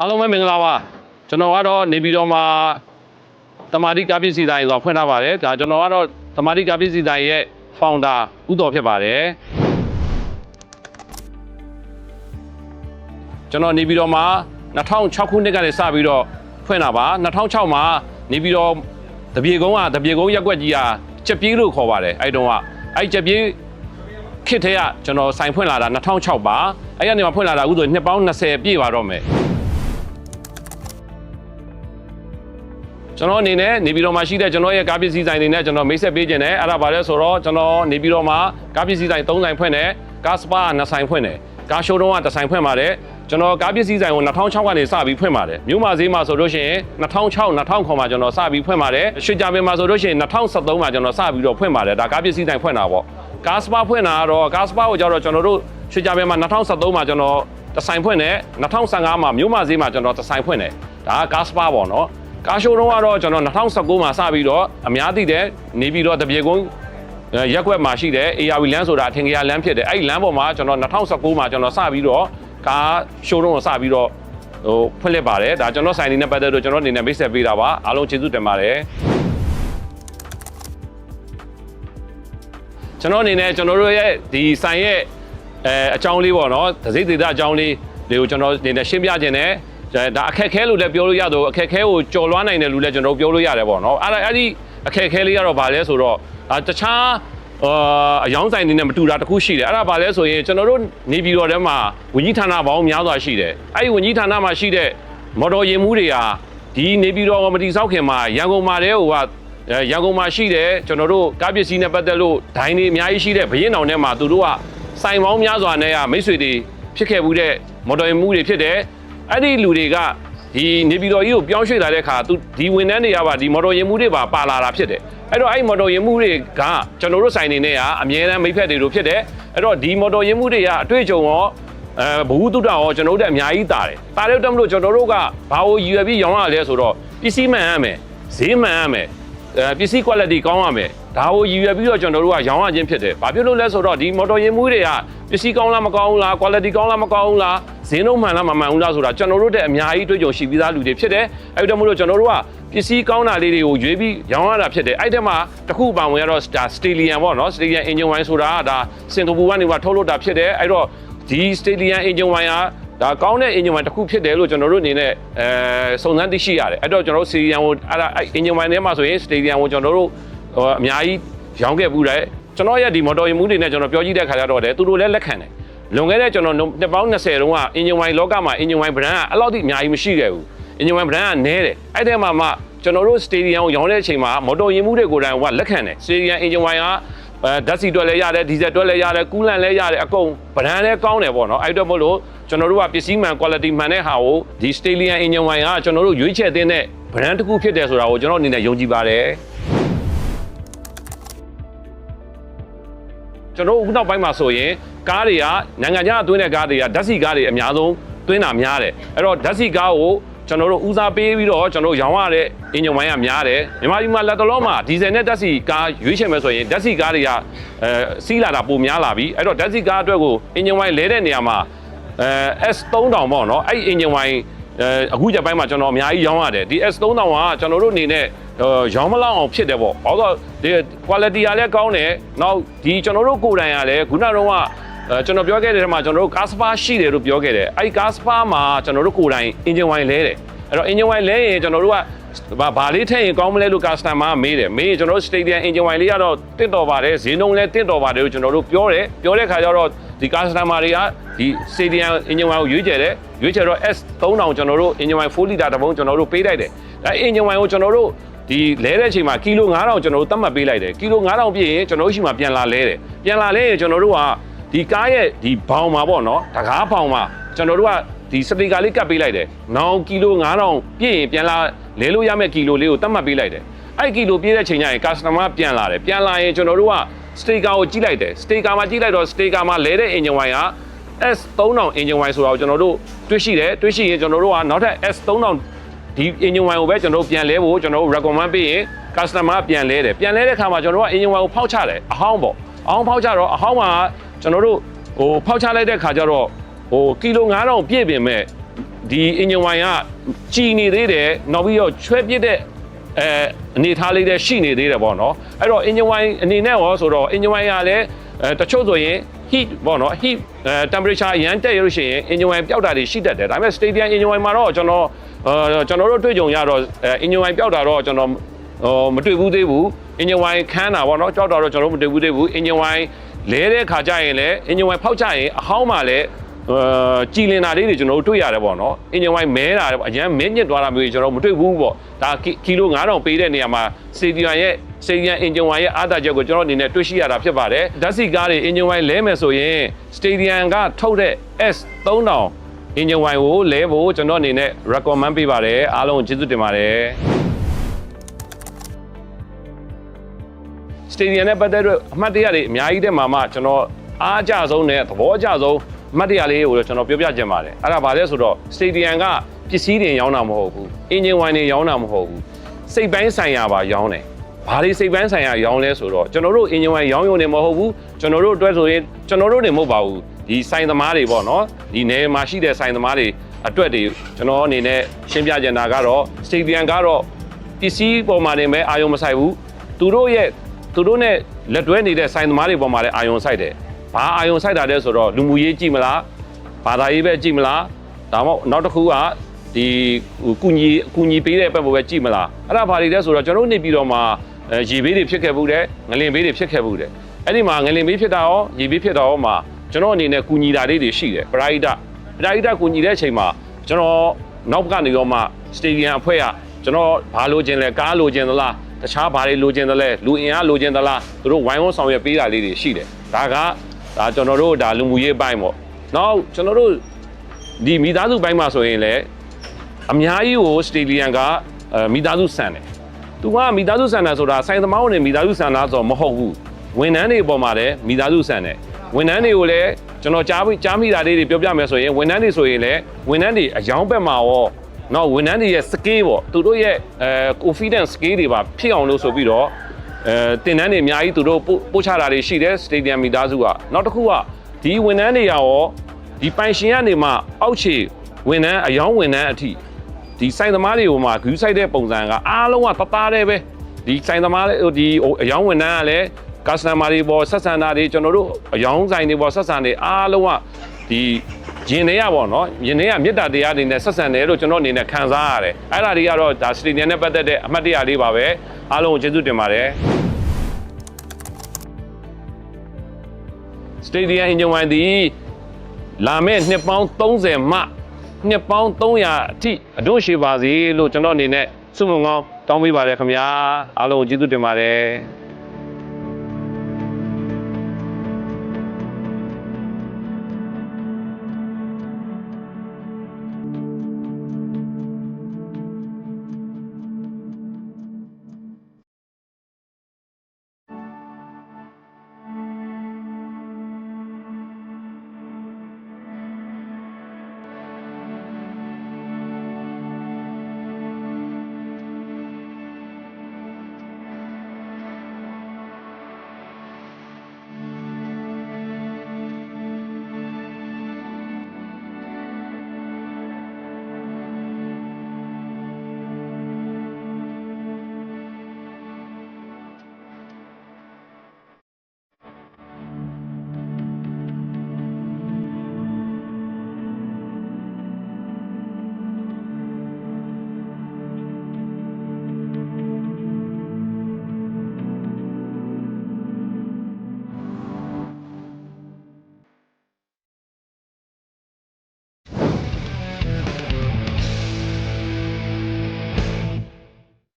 အားလုံးပဲမင်္ဂလာပါကျွန်တော်ကတော့နေပြည်တော်မှာတမာတိကားပစ္စည်းတိုင်းဆိုဖွင့်ထားပါတယ်ဒါကျွန်တော်ကတော့တမာတိကားပစ္စည်းတိုင်းရဲ့ founder ဦးတော်ဖြစ်ပါတယ်ကျွန်တော်နေပြည်တော်မှာ2006ခုနှစ်ကနေစပြီးတော့ဖွင့်တာပါ2006မှာနေပြည်တော်တပြေကုန်းရက်ကွက်ကြီးကချက်ပြေးလို့ခေါ်ပါတယ်အဲ့တုန်းကအဲ့ချက်ပြေးခေတ်ထဲကကျွန်တော်ဆိုင်ဖွင့်လာတာ2006ပါအဲ့ကနေမှဖွင့်လာတာအခုဆိုနှစ်ပေါင်း20ပြည့်ပါတော့မယ်ကျွန်တော်အနေနဲ့နေပြည်တော်မှာရှိတဲ့ကျွန်တော်ရဲ့ကားပစ္စည်းဆိုင်တွေနဲ့ကျွန်တော်မိတ်ဆက်ပေးခြင်းနဲ့အဲ့ဒါပါလဲဆိုတော့ကျွန်တော်နေပြည်တော်မှာကားပစ္စည်းဆိုင်3ဆိုင်ဖွင့်တယ်ကားစပါ2ဆိုင်ဖွင့်တယ်ကားရှိုးတုံးက1ဆိုင်ဖွင့်ပါတယ်ကျွန်တော်ကားပစ္စည်းဆိုင်ကို2006ကနေစပြီးဖွင့်ပါတယ်မြို့မှာဈေးမှာဆိုလို့ရှိရင်2006 2009မှာကျွန်တော်စပြီးဖွင့်ပါတယ်ရွှေကြပင်မှာဆိုလို့ရှိရင်2013မှာကျွန်တော်စပြီးတော့ဖွင့်ပါတယ်ဒါကားပစ္စည်းဆိုင်ဖွင့်တာပေါ့ကားစပါဖွင့်တာကတော့ကားစပါကိုကျတော့ကျွန်တော်တို့ရွှေကြပင်မှာ2013မှာကျွန်တော်1ဆိုင်ဖွင့်တယ်2015မှာမြို့မှာဈေးမှာကျွန်တော်1ဆိုင်ဖွင့်တယ်ဒါကကားစပါပေါ့နော်ကားရှိုးတုံးကတော့ကျွန်တော်2019မှာစပြီးတော့အများသိတဲ့နေပြည်တော်တပြေကုန်းရက်ကွက်မှာရှိတဲ့ ARV လမ်းဆိုတာအထင်ကြီးလမ်းဖြစ်တယ်အဲ့ဒီလမ်းပေါ်မှာကျွန်တော်2019မှာကျွန်တော်စပြီးတော့ကားရှိုးတုံးကိုစပြီးတော့ဖွင့်လှစ်ပါတယ်ဒါကျွန်တော်ဆိုင်နေနဲ့ပတ်သက်လို့ကျွန်တော်အနေနဲ့မိတ်ဆက်ပေးတာပါအားလုံးကျေးဇူးတင်ပါတယ်ကျွန်တော်အနေနဲ့ကျွန်တော်တို့ရဲ့ဒီဆိုင်ရဲ့အကြောင်းလေးပေါ့နော်ဒစိဒေတာအကြောင်းလေးတွေကိုကျွန်တော်အနေနဲ့ရှင်းပြခြင်းနဲ့ဒါအခက်ခဲလို့လည်းပြောလို့ရတော့အခက်ခဲကိုကြော်လွှားနိုင်တယ်လို့လည်းကျွန်တော်ပြောလို့ရတယ်ပေါ့နော်အဲ့ဒီအခက်ခဲလေးကတော့ဗာလဲဆိုတော့တခြားအယောင်းဆိုင်တွေနဲ့မတူတာတခုရှိတယ်အဲ့ဒါဗာလဲဆိုရင်ကျွန်တော်တို့နေပြည်တော်ထဲမှာဝန်ကြီးဌာနပေါင်းများစွာရှိတယ်အဲ့ဒီဝန်ကြီးဌာနမှာရှိတဲ့မော်တော်ယာဉ်မှုတွေဟာဒီနေပြည်တော်မတိဆောက်ခင်မှာရန်ကုန်မှာတည်းဟိုကရန်ကုန်မှာရှိတယ်ကျွန်တော်တို့ကားပစ္စည်းနဲ့ပတ်သက်လို့ဒိုင်းတွေအများကြီးရှိတဲ့ဘရင်တောင်ထဲမှာသူတို့ကဆိုင်ပေါင်းများစွာနဲ့မိတ်ဆွေတွေဖြစ်ခဲ့မှုတဲ့မော်တော်ယာဉ်မှုတွေဖြစ်တယ်အဲ့ဒီလူတွေကဒီနေပြည်တော်ကြီးကိုပြောင်းရွှေ့လာတဲ့အခါသူဒီဝန်ထမ်းတွေကပါဒီမော်တော်ယာဉ်မှုတွေပါလာတာဖြစ်တယ်အဲ့တော့အဲ့မော်တော်ယာဉ်မှုတွေကကျွန်တော်တို့ဆိုင်နေနဲ့ကအမြဲတမ်းမိတ်ဖက်တွေလိုဖြစ်တယ်အဲ့တော့ဒီမော်တော်ယာဉ်မှုတွေကအတွေ့အကြုံရောဘဝတုဒ္ဒရောကျွန်တော်တို့အများကြီးတာတယ်တာတဲ့တက်မလို့ကျွန်တော်တို့ကဘာကိုရည်ရွယ်ပြီးရောင်းရလဲဆိုတော့ပစ္စည်းမှန်ရမယ်ဈေးမှန်ရမယ်ပစ္စည်း quality ကောင်းရမယ်ဒါကိုရည်ရွယ်ပြီးတော့ကျွန်တော်တို့ကရောင်းရခြင်းဖြစ်တယ်ဘာဖြစ်လို့လဲဆိုတော့ဒီမော်တော်ယာဉ်မှုတွေကပစ္စည်းကောင်းလားမကောင်းဘူးလား quality ကောင်းလားမကောင်းဘူးလားဈေးနှုန်းမှန်လားမမှန်ဘူးလားဆိုတာကျွန်တော်တို့တဲ့အများကြီးတွေ့ကြုံရှိပြီးသားလူတွေဖြစ်တယ်အဲ့ဒါမို့လို့ကျွန်တော်တို့ကပစ္စည်းကောင်းတာလေးတွေကိုရွေးပြီးရောင်းရတာဖြစ်တယ်အဲ့ဒီမှာတစ်ခုပါဝင်ရတော့စတေလီယန်ပေါ့နော်စတေလီယန်အင်ဂျင်ဝိုင်းဆိုတာဒါစင်ကာပူကနေမှထုတ်လုပ်တာဖြစ်တယ်အဲ့တော့ဒီစတေလီယန်အင်ဂျင်ဝိုင်းကဒါကောင်းတဲ့အင်ဂျင်ဝိုင်းတစ်ခုဖြစ်တယ်လို့ကျွန်တော်တို့အနေနဲ့စုံစမ်းသိရှိရတယ်အဲ့တော့ကျွန်တော်တို့စတေလီယန်ကိုအဲ့ဒါအင်ဂျင်ဝိုင်းထဲမှာဆိုရင်စတေလီယန်ကိုကျွန်တော်တို့အများကြီးရောင်းခဲ့ဘူးတယ်ကျွန်တော်ရဲ့ဒီမော်တော်ယာဉ်မှုတွေနဲ့ကျွန်တော်ပြောကြည့်တဲ့ခါကျတော့သူတို့လည်းလက်ခံတယ်လွန်ခဲ့တဲ့ကျွန်တော်နှစ်ပေါင်း20တုန်းကအင်ဂျင်ဝိုင်းလောကမှာအင်ဂျင်ဝိုင်း brand ကအဲ့လောက်ထိအများကြီးမရှိခဲ့ဘူးအင်ဂျင်ဝိုင်း brand ကနည်းတယ်အဲ့ထဲမှာမှကျွန်တော်တို့စတေဒီယံကိုရောင်းတဲ့အချိန်မှာမော်တော်ယာဉ်မှုတွေကိုယ်တိုင်ကလက်ခံတယ်စတေဒီယံအင်ဂျင်ဝိုင်းကဓာတ်ဆီတွက်လည်းရတယ်ဒီဇယ်တွက်လည်းရတယ်ကူးလန့်လည်းရတယ်အကုန် brand လည်းကောင်းတယ်ပေါ့နော်အဲ့တော့မို့လို့ကျွန်တော်တို့ကပစ္စည်းမှန် quality မှန်တဲ့ဟာကိုဒီစတေဒီယံအင်ဂျင်ဝိုင်းကကျွန်တော်တို့ရွေးချယ်တဲ့ brand တစ်ခုဖြစ်တယ်ဆိုတာကိုကျွန်တော်အနေနဲ့ယုံကြည်ပါတယ်ကျွန်တော်အခုနောက်ပိုင်းမှာဆိုရင်ကားတွေကနိုင်ငံခြားအသွင်းတဲ့ကားတွေကဓာတ်ဆီကားတွေအများဆုံးသွင်းတာများတယ်အဲ့တော့ဓာတ်ဆီကားကိုကျွန်တော်တို့ဦးစားပေးပြီးတော့ကျွန်တော်ရောင်းရတဲ့အင်ဂျင်ဝိုင်းကများတယ်မြန်မာပြည်မှာလက်တလုံးမှာဒီဇယ်နဲ့ဓာတ်ဆီကားရွေးချယ်မယ်ဆိုရင်ဓာတ်ဆီကားတွေကစီးလာတာပိုများလာပြီအဲ့တော့ဓာတ်ဆီကားအတွက်ကိုအင်ဂျင်ဝိုင်းလဲတဲ့နေရာမှာS3000ပေါ့နော်အဲ့အင်ဂျင်ဝိုင်းအခုကြပိုင်းမှာကျွန်တော်အများကြီးရောင်းရတယ်ဒီ S3000 ကကျွန်တော်တို့အနေနဲ့ရောင်းမလောက်အောင်ဖြစ်တယ်ပေါ့ဘာလို့ဒီ quality ကလည်းကောင်းတယ်နောက်ဒီကျွန်တော်တို့ကိုယ်တိုင်ကလည်းခုနကတော့ကျွန်တော်ပြောခဲ့တဲ့ထဲမှာကျွန်တော်တို့ကားစပါရှိတယ်လို့ပြောခဲ့တယ်အဲ့ဒီကားစပါမှာကျွန်တော်တို့ကိုယ်တိုင်အင်ဂျင်ဝိုင်းလဲတယ်အဲ့တော့အင်ဂျင်ဝိုင်းလဲရင်ကျွန်တော်တို့ကဘာလေးထည့်ရင်ကောင်းမလဲလို့ customer မေးတယ်မေးရင်ကျွန်တော်တို့ stadium engine wine လေးကတော့တင့်တော်ပါတယ်ဈေးနှုန်းလည်းတင့်တော်ပါတယ်လို့ကျွန်တော်တို့ပြောတဲ့ခါကျတော့ဒီ customer တွေကဒီ stadium engine wine ကိုရွေးချယ်တယ်ရွေးချယ်တော့ S3000 ကျွန်တော်တို့ engine wine 4 liter တစ်ပုံးကျွန်တော်တို့ပေးလိုက်တယ်အဲ engine wine ကိုကျွန်တော်တို့ဒီလဲတဲ့အချိန်မှာကီလို9000ကျွန်တော်တို့သတ်မှတ်ပေးလိုက်တယ်ကီလို9000ပြည့်ရင်ကျွန်တော်တို့ရှိမှပြန်လာလဲတယ်ပြန်လာလဲရင်ကျွန်တော်တို့ကဒီကားရဲ့ဒီဘောင်မှာပေါ့နော်တကားဘောင်မှာကျွန်တော်တို့ကဒီစတီကာလေးကတ်ပေးလိုက်တယ်။နောင်ကီလို9000ပြည့်ရင်ပြန်လာလဲလို့ရမယ့်ကီလိုလေးကိုသတ်မှတ်ပေးလိုက်တယ်။အဲ့ကီလိုပြည့်တဲ့ချိန်ကျရင် customer ပြန်လာတယ်။ပြန်လာရင်ကျွန်တော်တို့ကစတီကာကိုကြည့်လိုက်တယ်။စတီကာမှာကြည့်လိုက်တော့စတီကာမှာလဲတဲ့အင်ဂျင်ဝိုင်းက S3000 အင်ဂျင်ဝိုင်းဆိုတာကိုကျွန်တော်တို့တွေ့ရှိတယ်။တွေ့ရှိရင်ကျွန်တော်တို့ကနောက်ထပ် S3000 ဒီအင်ဂျင်ဝိုင်းကိုပဲကျွန်တော်တို့ပြန်လဲဖို့ကျွန်တော်တို့ recommend ပေးရင် customer ပြန်လဲတယ်။ပြန်လဲတဲ့ခါမှာကျွန်တော်တို့ကအင်ဂျင်ဝိုင်းကိုဖောက်ချတယ်အဟောင်းပေါ့။အဟောင်းဖောက်ချတော့အဟောင်းမှာကျွန်တော်တို့ဖောက်ချလိုက်တဲ့ခါကျတော့ကီလို9000ပြည့်ပြင်မဲ့ ဒီအင်ဂျင်ဝိုင်ကကြည်နေသေးတယ်နောက်ပြီးတော့ချွဲပြစ်တဲ့အနေထားလေးတွေရှိနေသေးတယ်ပေါ့နော်အဲ့တော့ engine wine အနေနဲ့ရောဆိုတော့ engine wine ကလည်းတချို့ဆိုရင် heat ပေါ့နော် heat temperature အရန်တက်ရလို့ရှိရင် engine wine ပျောက်တာတွေရှိတတ်တယ်ဒါပေမဲ့ stadium engine wine မှာတော့ကျွန်တော်တို့တွေ့ကြုံရတော့ engine wine ပျောက်တာတော့ကျွန်တော်မတွေ့ဘူးသေးဘူး engine wine ခန်းတာပေါ့နော်ပျောက်တာတော့ကျွန်တော်မတွေ့ဘူးသေးဘူး engine wine လဲတဲ့ခါကျရင်လည်း engine wine ဖောက်ချရင်အဟောင်းမှလည်းကြည်လင်တာလေးတွေကျွန်တော်တို့တွေ့ရတယ်ပေါ့နော်အင်ဂျင်ဝိုင်းမဲတာအရန်မဲညစ်သွားတာမျိုးကျွန်တော်မတွေ့ဘူးပေါ့ဒါကီလို9000ပေးတဲ့နေရာမှာစေတီယန်အင်ဂျင်ဝိုင်းရဲ့အားသာချက်ကိုကျွန်တော်အနေနဲ့တွေ့ရှိရတာဖြစ်ပါတယ်ဓာတ်ဆီကားတွေအင်ဂျင်ဝိုင်းလဲမယ်ဆိုရင်စတေဒီယန်ကထုတ်တဲ့ S3000အင်ဂျင်ဝိုင်းကိုလဲဖို့ကျွန်တော်အနေနဲ့ recommend ပေးပါတယ်အားလုံးကျေးဇူးတင်ပါတယ်စတေဒီယန်နဲ့ပတ်သက်တဲ့အမှတ်တရတွေအများကြီးတဲ့မှာမှကျွန်တော်အားအကျဆုံးနဲ့သဘောအကျဆုံးအမှတ်တရလေးကိုကျွန်တော်ပြောပြချင်ပါတယ်အဲ့ဒါဘာလဲဆိုတော့စတေဒီယန်ကပစ္စည်းတွေရောင်းတာမဟုတ်ဘူးအင်ဂျင်ဝိုင်းတွေရောင်းတာမဟုတ်ဘူးစိတ်ပိုင်းဆိုင်ရာပါရောင်းတယ်ဘာတွေစိတ်ပိုင်းဆိုင်ရာရောင်းလဲဆိုတော့ကျွန်တော်တို့အင်ဂျင်ဝိုင်းရောင်းရုံနဲ့မဟုတ်ဘူးကျွန်တော်တို့အတွက်ဆိုရင်ကျွန်တော်တို့နေမဟုတ်ပါဘူးဒီဆိုင်သမားတွေပေါ့နော်ဒီနယ်မှာရှိတဲ့ဆိုင်သမားတွေအတွက်တွေကျွန်တော်အနေနဲ့ရှင်းပြချင်တာကတော့စတေဒီယန်ကတော့ပစ္စည်းပေါ်မှာနေမဲ့အာရုံမဆိုင်ဘူးသူတို့နဲ့လက်တွဲနေတဲ့ဆိုင်သမားတွေပေါ်မှာလည်းအာရုံဆိုင်တယ်ဘာအာယုံဆိုင်တာလဲဆိုတော့လူမှုရေးကြည့်မလားဘာသာရေးပဲကြည့်မလားဒါမှမဟုတ်နောက်တစ်ခုကဒီကုညီပေးတဲ့ဘက်ကိုပဲကြည့်မလားအဲ့ဒါဘာတွေလဲဆိုတော့ကျွန်တော်နေပြီးတော့မှရေဘေးတွေဖြစ်ခဲ့ဘူးတဲ့ငလင်ဘေးတွေဖြစ်ခဲ့ဘူးတဲ့အဲ့ဒီမှာငလင်ဘေးဖြစ်တာရောရေဘေးဖြစ်တာရောမှာကျွန်တော်အနေနဲ့ကုညီတာလေးတွေရှိတယ်ပရာဟိတကုညီတဲ့အချိန်မှာကျွန်တော်နောက်ကနေရောမှစတေဒီယမ်အဖွဲ့ကကျွန်တော်ဘာလိုချင်လဲကားလိုချင်သလားတခြားဘာတွေလိုချင်သလဲလူအင်အားလိုချင်သလားသူတို့ဝိုင်းဝန်းဆောင်ရွက်ပေးတာလေးတွေရှိတယ်ဒါကျွန်တော်တို့ဒါလူမှုရေးပိုင်းပေါ့နောက်ကျွန်တော်တို့ဒီမိသားစုပိုင်းမှာဆိုရင်လည်းအများကြီးကိုစတေဒီယန်ကမိသားစုဆန်တယ်သူကမိသားစုဆန်တာဆိုတာဆိုင်သမားတွေမိသားစုဆန်တာဆိုတော့မဟုတ်ဘူးဝန်ထမ်းတွေပေါ်မှာလည်းမိသားစုဆန်တယ်ဝန်ထမ်းတွေကိုလည်းကျွန်တော်ကြားမိတာလေးတွေပြောပြမယ်ဆိုရင်ဝန်ထမ်းတွေဆိုရင်လည်းဝန်ထမ်းတွေအယောင်းဘက်မှာရောနောက်ဝန်ထမ်းတွေရဲ့ scale ပေါ့သူတို့ရဲ့ confidence scale တွေပါဖြစ်အောင်လို့ဆိုပြီးတော့တင်တန်းတွေအများကြီးသူတို့ပို့ချတာတွေရှိတယ်စတေဒီယမ်မိသားစုကနောက်တစ်ခုကဒီဝန်ထမ်းတွေရောဒီပိုင်ရှင်ကနေမှအောက်ခြေဝန်ထမ်းအယောင်းဝန်ထမ်းအထိဒီဆိုင်သမားတွေကိုမှဂူးဆိုင်တဲ့ပုံစံကအားလုံးကတသားတည်းပဲဒီဆိုင်သမားဒီအယောင်းဝန်ထမ်းကလည်း customer တွေပေါ်ဆက်ဆံတာတွေကျွန်တော်တို့အယောင်းဆိုင်တွေပေါ်ဆက်ဆံတွေအားလုံးကဒီရင်ထဲရပေါ့နော်ရင်ထဲကမေတ္တာတရားတွေနဲ့ဆက်ဆံတယ်လို့ကျွန်တော်အနေနဲ့ခံစားရတယ်အဲ့ဒါတွေကတော့ဒါစတေဒီယမ်နဲ့ပတ်သက်တဲ့အမှတ်တရလေးပါပဲအားလုံးကိုကျေးဇူးတင်ပါတယ်စတေဒီယမ်အင်ဂျင်ဝိုင်းဒီလာမယ့်နှစ်ပေါင်း30မှနှစ်ပေါင်း300အထိအတို့ရှိပါစေလို့ကျွန်တော်အနေနဲ့ဆုမွန်ကောင်းတောင်းပေးပါတယ်ခင်ဗျာအားလုံးကိုကျေးဇူးတင်ပါတယ်